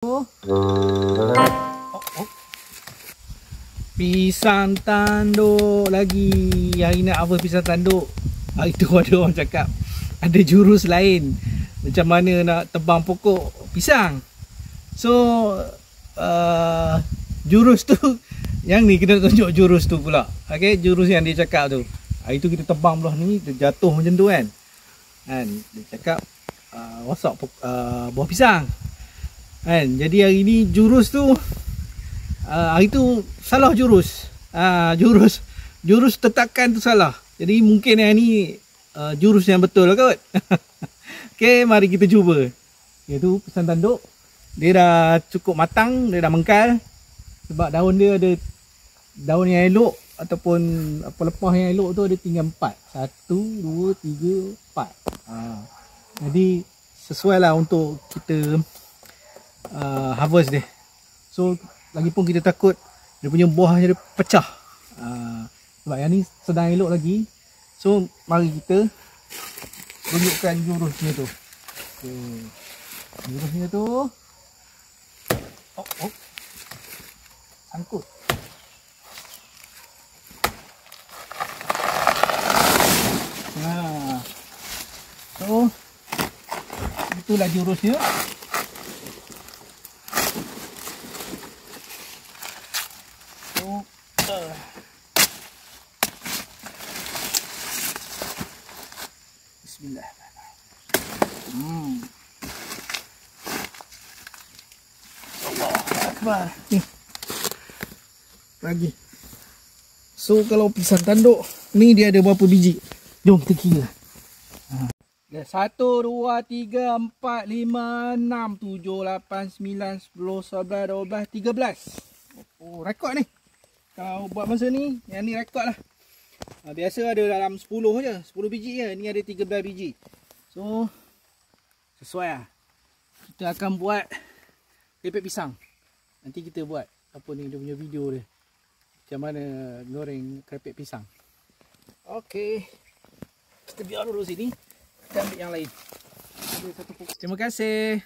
Oh. Pisang tanduk lagi. Hari nak apa pisang tanduk? Hari tu ada orang cakap ada jurus lain macam mana nak tebang pokok pisang. So jurus tu yang ni kita tunjuk jurus tu pula. Okey, jurus yang dia cakap tu. Hari tu kita tebang belah ni, dia jatuh macam tu kan. Dia cakap rosak buah pisang. Jadi hari ni jurus tu hari tu salah jurus. Jurus tetakan tu salah. Jadi mungkin yang ni jurus yang betul lah kot. Okey, mari kita cuba. Iaitu pisang tanduk. Dia dah cukup matang, dia dah mengkal. Sebab daun dia ada daun yang elok ataupun apa lepas yang elok tu ada tinggal 4. 1, 2, 3, 4. Jadi sesuai lah untuk kita harvest dia. So lagipun kita takut dia punya buahnya dia pecah. Sebab yang ni sedang elok lagi. So mari kita tunjukkan jurusnya tu. Okay. Jurusnya tu sangkut. So itulah jurusnya. Bismillahirrahmanirrahim. Allahu Akbar. Ni lagi. So kalau pisang tanduk ni dia ada berapa biji? Jom kita kira. 1, 2, 3, 4, 5, 6, 7, 8, 9, 10, 11, 12, 13. Oh, rekod ni. Kalau buat masa ni, yang ni rekod lah. Biasa ada dalam 10 je, 10 biji je. Ni ada 13 biji. So sesuai lah. Kita akan buat keripik pisang. Nanti kita buat apa ni dia punya video dia. Macam mana goreng keripik pisang. Okey. Kita biar dulu sini. Kita ambil yang lain. Terima kasih.